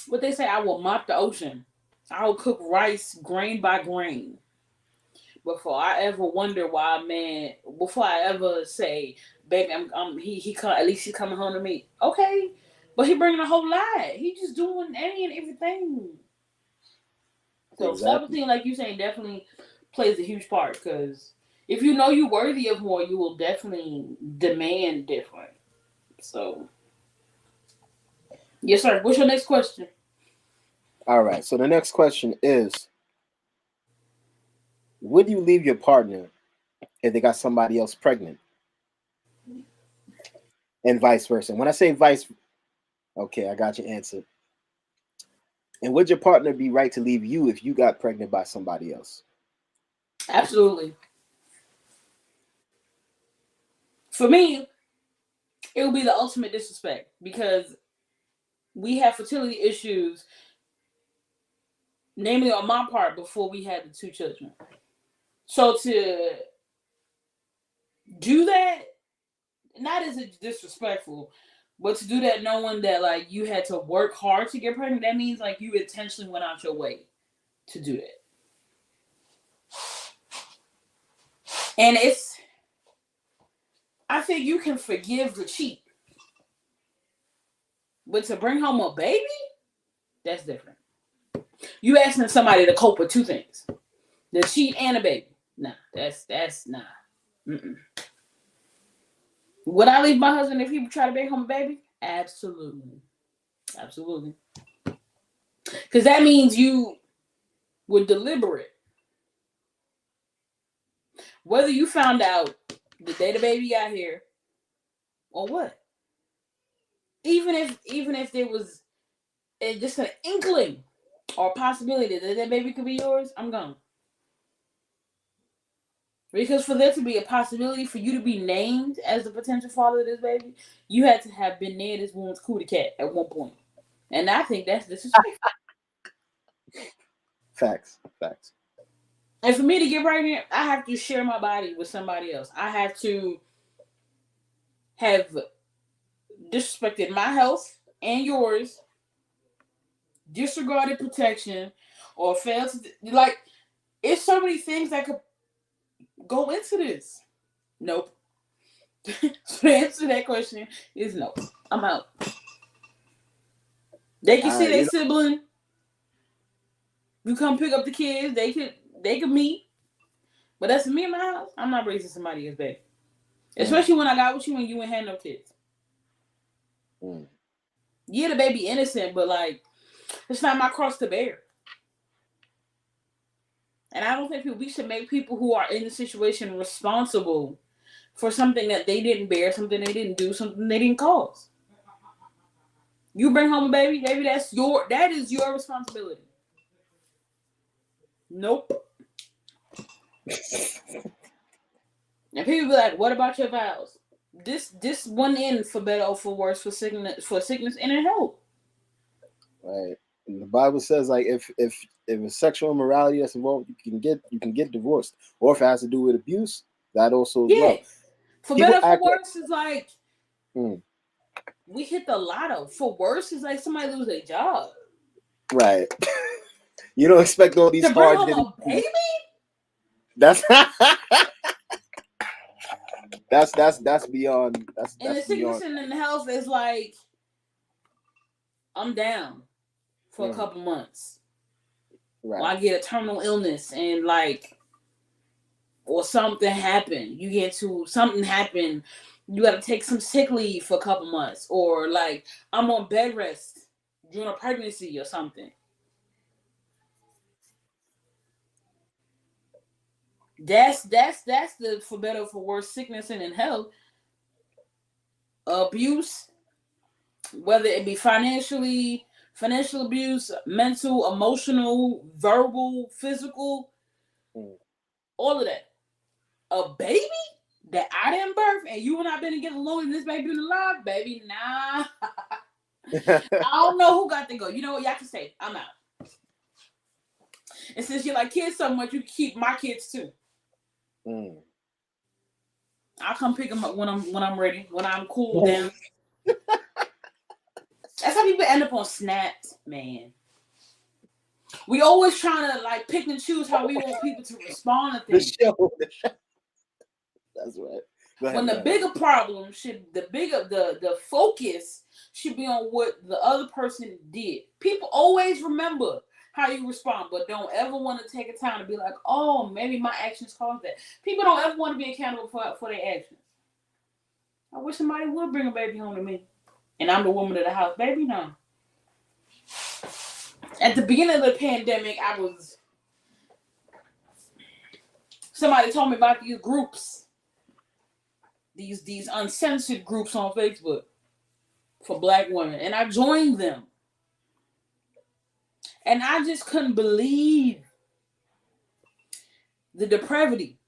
What they say, I will mop the ocean. I will cook rice grain by grain. Before I ever wonder why a man, before I ever say, baby, he come, at least he's coming home to me. Okay. But he bringing a whole lot. He just doing any and everything. So exactly. self-esteem, like you saying, definitely plays a huge part. Because if you know you're worthy of more, you will definitely demand different. So, yes, sir. What's your next question? All right. So the next question is: would you leave your partner if they got somebody else pregnant, and vice versa? When I say vice, okay, I got your answer. And would your partner be right to leave you if you got pregnant by somebody else? Absolutely. For me, it would be the ultimate disrespect because we had fertility issues, namely on my part, before we had the two children. So to do that, not as it disrespectful, but to do that knowing that like you had to work hard to get pregnant, that means like you intentionally went out your way to do that. And I think you can forgive the cheat, but to bring home a baby, that's different. You asking somebody to cope with two things: the cheat and a baby. Nah, that's nah. Mm-mm. Would I leave my husband if he try to bring home a baby? Absolutely, absolutely. Because that means you were deliberate. Whether you found out the day the baby got here or what, even if there was just an inkling or a possibility that that baby could be yours, I'm gone. Because for there to be a possibility for you to be named as the potential father of this baby, you had to have been near this woman's cootie cat at one point. And I think that's disrespectful. Facts, facts. And for me to get pregnant, I have to share my body with somebody else. I have to have disrespected my health and yours, disregarded protection, or failed to like. It's so many things that could go into this. Nope. So the answer to that question is no. I'm out. They can see their You sibling. You come pick up the kids. They could meet. But that's me in my house. I'm not raising somebody else's baby. Especially when I got with you and you ain't had no kids. Mm. Yeah, the baby innocent, but like it's not my cross to bear. And I don't think we should make people who are in the situation responsible for something that they didn't bear, something they didn't do, something they didn't cause. You bring home a baby, that is your responsibility. Nope. And people be like, "What about your vows?" This one in for better or for worse, for sickness and in health. Right. And the Bible says like if it's sexual immorality that's involved, you can get divorced. Or if it has to do with abuse, that also as Yeah, well. for People better or for act like worse is like mm, we hit the lotto. For worse is like somebody lose their job. right. You don't expect all these To bring hard home hitting. a baby That's that's beyond and the that's sickness beyond. and the health is like I'm down for a Mm, couple months. Or I get a terminal illness and like, or something happened. Something happened. You got to take some sick leave for a couple months, or like I'm on bed rest during a pregnancy or something. That's the for better or for worse sickness and in health. Abuse, whether it be financial abuse, mental, emotional, verbal, physical, all of that. A baby that I didn't birth and you and I been together long and this baby been alive, baby, nah. I don't know who got to go. You know what? Y'all can say, I'm out. And since you like kids so much, you can keep my kids too. I'll come pick them up when I'm ready, when I'm cool down. That's how people end up on snaps, man. We always trying to like pick and choose how we want people to respond to things. The show. That's right. When the bigger problem the focus should be on what the other person did. People always remember how you respond, but don't ever want to take a time to be like, oh, maybe my actions caused that. People don't ever want to be accountable for their actions. I wish somebody would bring a baby home to me. And I'm the woman of the house. Baby, no. At the beginning of the pandemic, somebody told me about these groups. These uncensored groups on Facebook for Black women. And I joined them. And I just couldn't believe the depravity,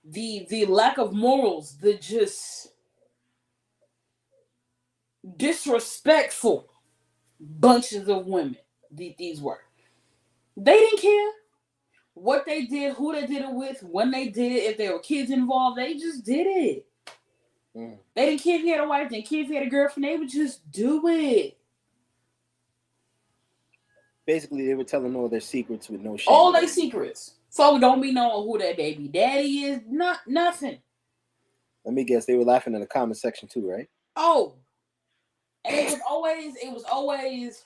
the lack of morals, the just disrespectful bunches of women these were. They didn't care what they did, who they did it with, when they did it, if there were kids involved. They just did it. They didn't care if he had a wife, they didn't care if he had a girlfriend. They would just do it. Basically, they were telling all their secrets with no shame. All their secrets. Folk don't be knowing who that baby daddy is. Nothing. Let me guess, they were laughing in the comment section too, right? Oh. And it was always,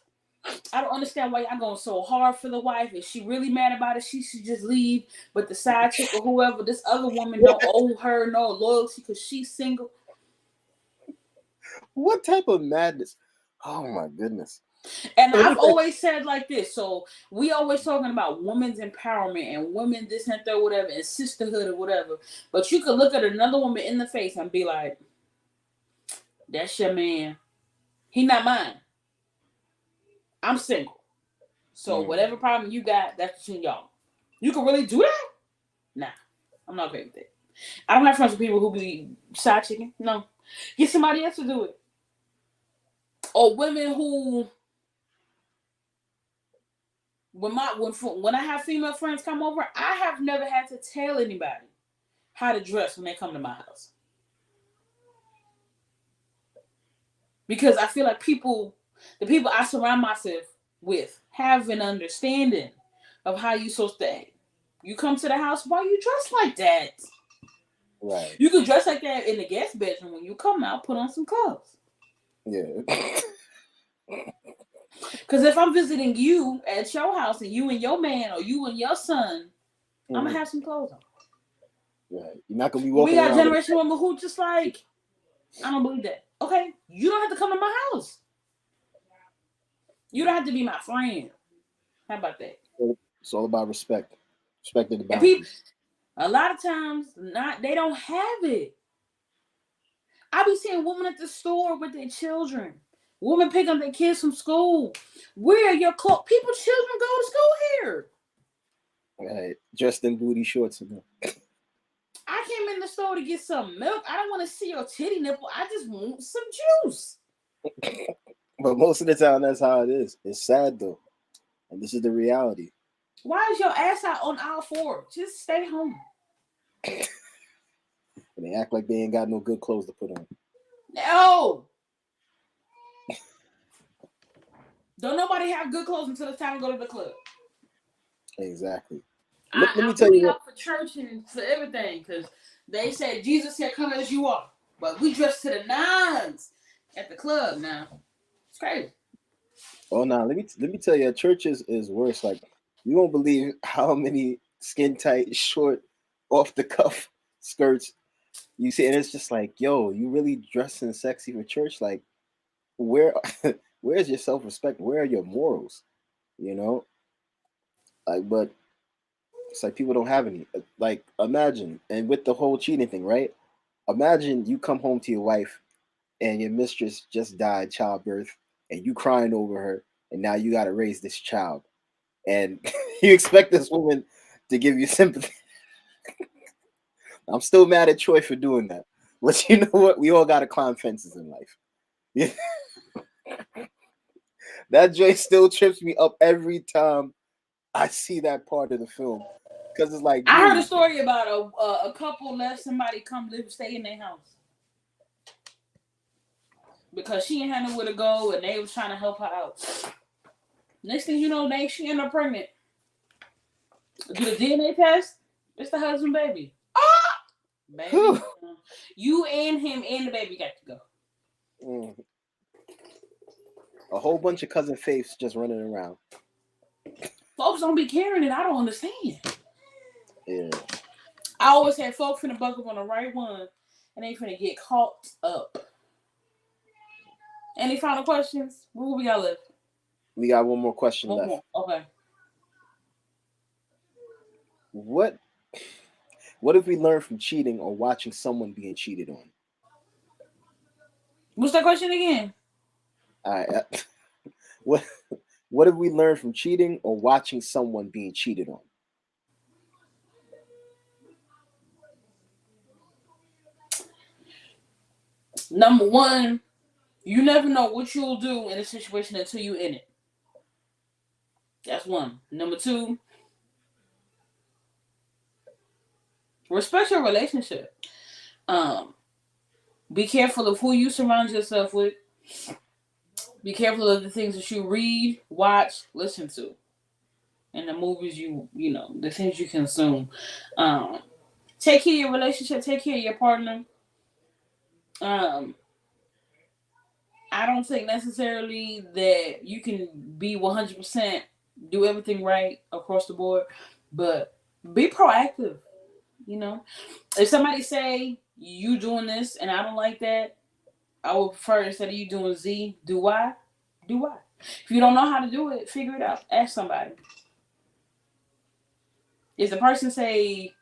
I don't understand why y'all going so hard for the wife. Is she really mad about it? She should just leave. But the side chick or whoever, this other woman don't owe her no loyalty because she's single. What type of madness? Oh my goodness. And I've always said like this. So we always talking about women's empowerment and women this and that, whatever, and sisterhood or whatever. But you could look at another woman in the face and be like, that's your man. He not mine. I'm single. So whatever problem you got, that's between y'all. You can really do that? Nah. I'm not okay with that. I don't have friends with people who be side chicken. No. Get somebody else to do it. Or women who, when I have female friends come over, I have never had to tell anybody how to dress when they come to my house. Because I feel like the people I surround myself with have an understanding of how you supposed to act. You come to the house, why you dress like that? Right. You could dress like that in the guest bedroom. When you come out, put on some clothes. Yeah. Because if I'm visiting you at your house and you and your man or you and your son, I'm going to have some clothes on. Right. You're not going to be walking around. We got around generation women who just like, I don't believe that. Okay, you don't have to come to my house. You don't have to be my friend. How about that? It's all about respect. Respecting the boundaries. A lot of times, they don't have it. I be seeing women at the store with their children. Women pick up their kids from school. Where are your clothes? People's children go to school here. Right. Dressed in booty shorts. I came in the store to get some milk. I don't want to see your titty nipple. I just want some juice. But most of the time, that's how it is. It's sad, though. And this is the reality. Why is your ass out on aisle 4? Just stay home. And they act like they ain't got no good clothes to put on. No. Don't nobody have good clothes until it's time to go to the club. Exactly. Let me tell you up for church and for everything, because they said Jesus said, "Come as you are," but we dress to the nines at the club now. It's crazy. Oh no, let me tell you, church is worse. Like You won't believe how many skin tight, short, off the cuff skirts you see, and it's just like, yo, you really dressing sexy for church? Like, where, where's your self respect? Where are your morals? You know, like, but it's like people don't have any. Like, imagine, and with the whole cheating thing, right? Imagine you come home to your wife and your mistress just died childbirth, and you crying over her, and now you got to raise this child, and you expect this woman to give you sympathy. I'm still mad at Troy for doing that. But you know what? We all got to climb fences in life. Yeah, that joint still trips me up every time I see that part of the film. Because it's like, I heard a dude, story about a couple let somebody come live stay in their house because she ain't had nowhere to go and they was trying to help her out. Next thing you know, she ended up pregnant. Do the DNA test. It's the husband, baby. Ah, baby, whew, you and him and the baby got to go. mm, a whole bunch of cousin Faiths just running around. Folks don't be caring, and I don't understand. Yeah. I always had folks finna buck up on the right one, and they finna get caught up. Any final questions? What we got left? We got one more question One left. more. Okay. What what if we learn from cheating or watching someone being cheated on? What's that question again? All right. What what have we learned from cheating or watching someone being cheated on? Number one, you never know what you'll do in a situation until you in it. That's one. Number two, respect your relationship. Um, be careful of who you surround yourself with. Be careful of the things that you read, watch, listen to, and the movies the things you consume. Um, take care of your relationship. Take care of your partner. Um, I don't think necessarily that you can be 100% do everything right across the board, but be proactive. You know, if somebody say you doing this and I don't like that, I would prefer instead of you doing Z, do Y, do Y. If you don't know how to do it, figure it out. Ask somebody. If the person say,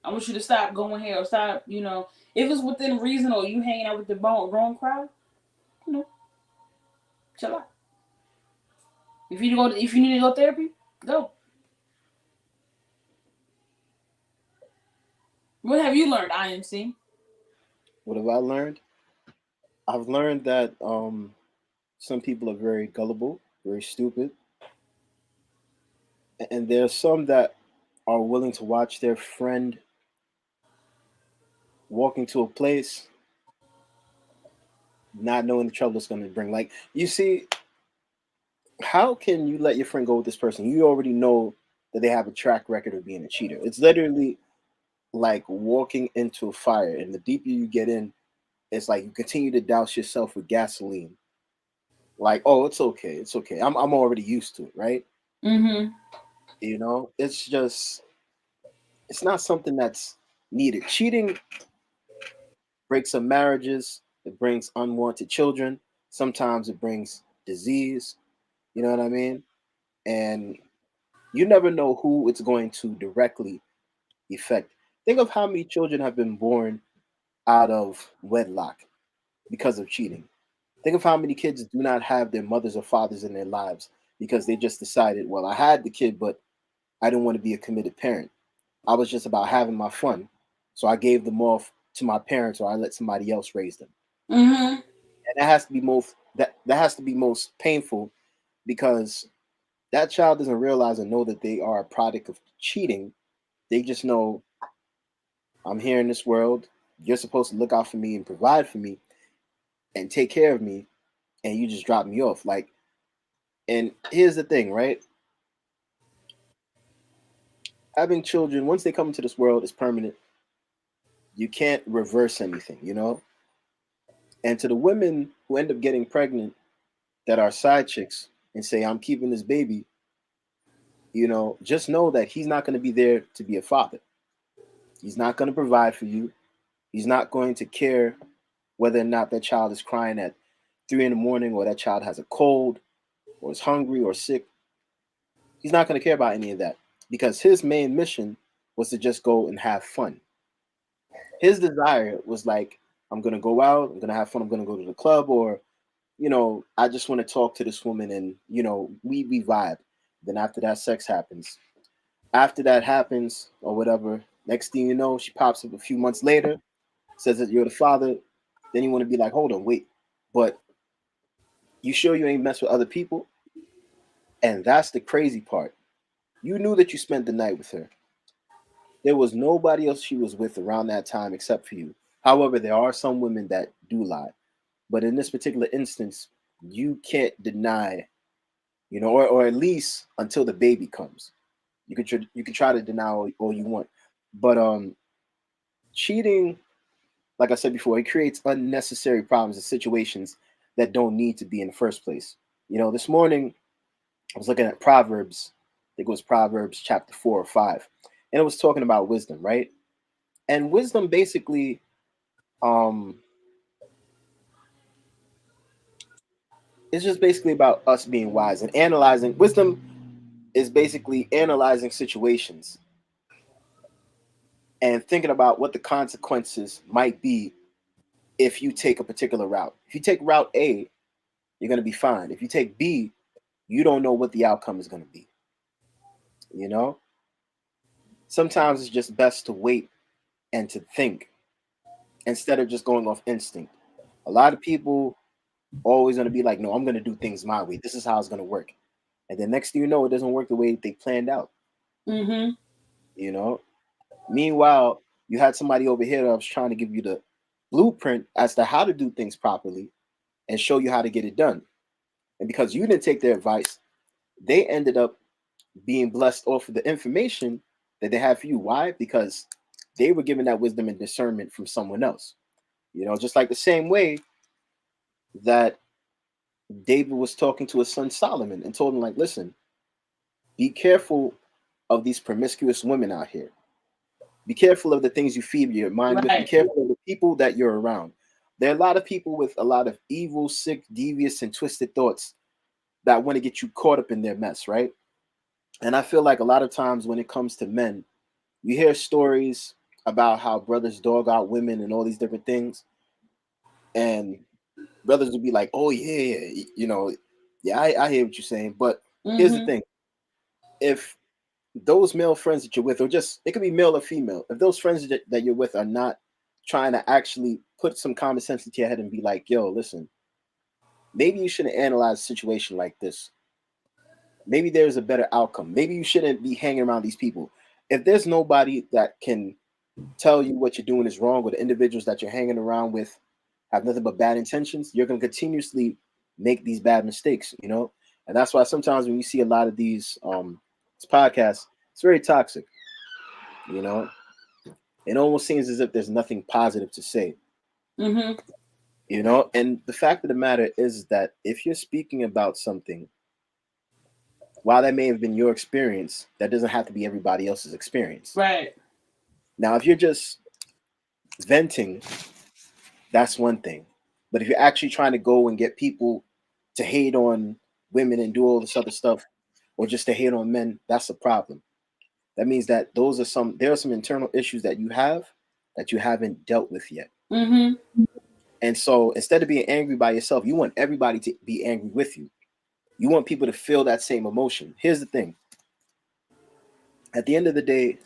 I want you to stop going here or stop, if it's within reason or you hanging out with the wrong crowd, you know, chill out. If you need to go therapy, go. What have you learned, I.M.C? What have I learned? I've learned that some people are very gullible, very stupid, and there are some that are willing to watch their friend walk into a place not knowing the trouble it's going to bring. Like, you see, how can you let your friend go with this person? You already know that they have a track record of being a cheater. It's literally like walking into a fire, and the deeper you get in, it's like you continue to douse yourself with gasoline. Like, oh, it's okay, it's okay. I'm already used to it, right? Mm-hmm. It's just it's not something that's needed. Cheating breaks some marriages. It brings unwanted children. Sometimes it brings disease. You know what I mean? And you never know who it's going to directly affect. Think of how many children have been born out of wedlock because of cheating. Think of how many kids do not have their mothers or fathers in their lives because they just decided, well, I had the kid, but I didn't want to be a committed parent. I was just about having my fun. So I gave them off to my parents or I let somebody else raise them. Mm-hmm. And that has to be most painful because that child doesn't realize and know that they are a product of cheating. They just know I'm here in this world. You're supposed to look out for me and provide for me and take care of me, and you just drop me off. Like, and here's the thing, right? Having children, once they come into this world, is permanent. You can't reverse anything. And to the women who end up getting pregnant that are side chicks and say, I'm keeping this baby, just know that he's not going to be there to be a father. He's not going to provide for you. He's not going to care whether or not that child is crying at 3 in the morning, or that child has a cold, or is hungry or sick. He's not going to care about any of that, because his main mission was to just go and have fun. His desire was like, I'm going to go out, I'm going to have fun, I'm going to go to the club, or, I just want to talk to this woman, and, we vibe. Then after that, sex happens. After that happens, or whatever, next thing you know, she pops up a few months later, says that you're the father. Then you want to be like, hold on, wait. But you sure you ain't mess with other people? And that's the crazy part. You knew that you spent the night with her. There was nobody else she was with around that time except for you. However, there are some women that do lie. But in this particular instance, you can't deny, or at least until the baby comes. You can try to deny all you want. But cheating, like I said before, it creates unnecessary problems and situations that don't need to be in the first place. This morning I was looking at Proverbs. I think it was Proverbs chapter 4 or 5, and it was talking about wisdom, right? And wisdom basically, um, it's just basically about us being wise and analyzing. Wisdom is basically analyzing situations and thinking about what the consequences might be if you take a particular route. If you take route A, you're going to be fine. If you take B, you don't know what the outcome is going to be. You know, sometimes it's just best to wait and to think instead of just going off instinct. A lot of people always going to be like, no, I'm going to do things my way. This is how it's going to work. And then next thing you know, it doesn't work the way they planned out. Mm-hmm. You know, meanwhile, you had somebody over here that was trying to give you the blueprint as to how to do things properly and show you how to get it done. And because you didn't take their advice, they ended up being blessed off of the information that they had for you. Why? Because they were given that wisdom and discernment from someone else. Just like the same way that David was talking to his son Solomon and told him, like, listen, be careful of these promiscuous women out here. Be careful of the things you feed your mind with. Be Right. careful of the people that you're around. There are a lot of people with a lot of evil, sick, devious, and twisted thoughts that want to get you caught up in their mess, right? And I feel like a lot of times when it comes to men, you hear stories about how brothers dog out women and all these different things. And brothers will be like, oh, yeah, yeah, I hear what you're saying. But here's the Mm-hmm. thing. If those male friends that you're with, or just, it could be male or female, if those friends that you're with are not trying to actually put some common sense into your head and be like, yo, listen, maybe you shouldn't analyze a situation like this. Maybe there's a better outcome. Maybe you shouldn't be hanging around these people. If there's nobody that can tell you what you're doing is wrong, or the individuals that you're hanging around with have nothing but bad intentions, you're going to continuously make these bad mistakes. And that's why sometimes when you see a lot of these podcasts, it's very toxic. you know it almost seems as if there's nothing positive to say. Mm-hmm. And the fact of the matter is that if you're speaking about something, while that may have been your experience, that doesn't have to be everybody else's experience. Right. Now, if you're just venting, that's one thing. But if you're actually trying to go and get people to hate on women and do all this other stuff, or just to hate on men, that's a problem. That means that there are some internal issues that you have that you haven't dealt with yet. Mm-hmm. And so instead of being angry by yourself, you want everybody to be angry with you. You want people to feel that same emotion. Here's the thing. At the end of the day,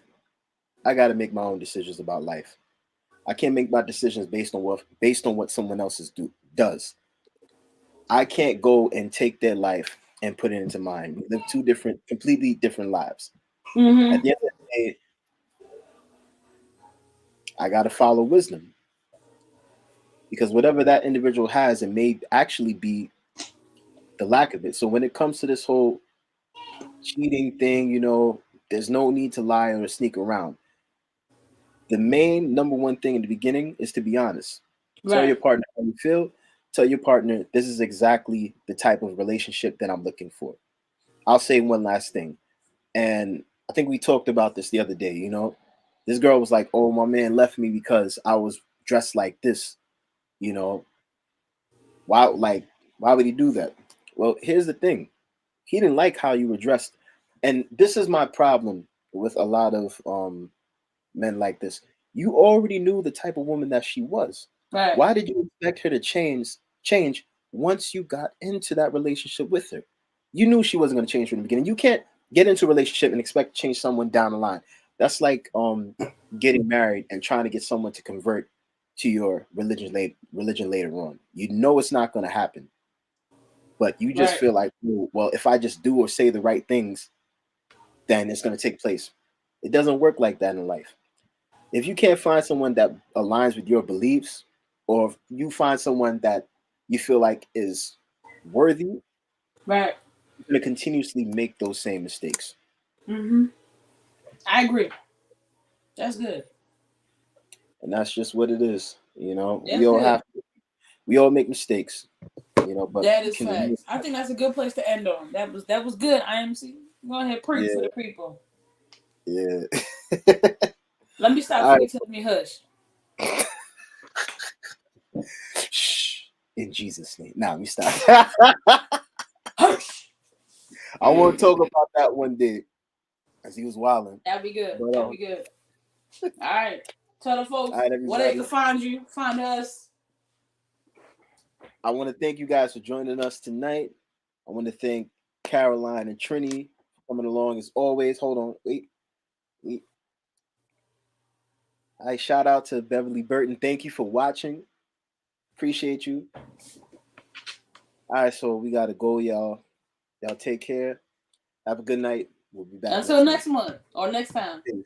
I got to make my own decisions about life. I can't make my decisions based on what someone else's does. I can't go and take their life and put it into mine. We live two different, completely different lives. At Mm-hmm. the end of the day, I got to follow wisdom, because whatever that individual has, it may actually be the lack of it. So when it comes to this whole cheating thing, there's no need to lie or sneak around. The main number one thing in the beginning is to be honest. Tell your Right. partner how you feel. Tell your partner this is exactly the type of relationship that I'm looking for. I'll say one last thing. And I think we talked about this the other day. This girl was like, "Oh, my man left me because I was dressed like this." You know, why would he do that? Well, here's the thing. He didn't like how you were dressed. And this is my problem with a lot of men like this. You already knew the type of woman that she was. Right. Why did you expect her to change once you got into that relationship with her? You knew she wasn't going to change from the beginning. You can't get into a relationship and expect to change someone down the line. That's like getting married and trying to get someone to convert to your religion later on. You know it's not going to happen, but you just Right. feel like, "Oh, well, if I just do or say the right things, then it's going to take place." It doesn't work like that in life. If you can't find someone that aligns with your beliefs, or if you find someone that you feel like is worthy, Right. you're going to continuously make those same mistakes. Mm-hmm. I agree. That's good. And that's just what it is. That's good. We all make mistakes, but That we is can, facts. I think that's a good place to end on. That was good, I.M.C. Go ahead, preach for yeah, the people. yeah. Let me stop All before right. you tell me hush. Shh. In Jesus' name. Now we stop. Hush. I won't talk about that one day, as he was wilding. That'd be good. But That'd be good. All right. Tell the all folks right, where they everybody. can find you, find us. I want to thank you guys for joining us tonight. I want to thank Caroline and Trini for coming along as always. Hold on, wait. I shout out to Beverly Burton. Thank you for watching. Appreciate you. All right, so we gotta go, y'all. Y'all take care. Have a good night. We'll be back Until next month. next month or next time. Peace.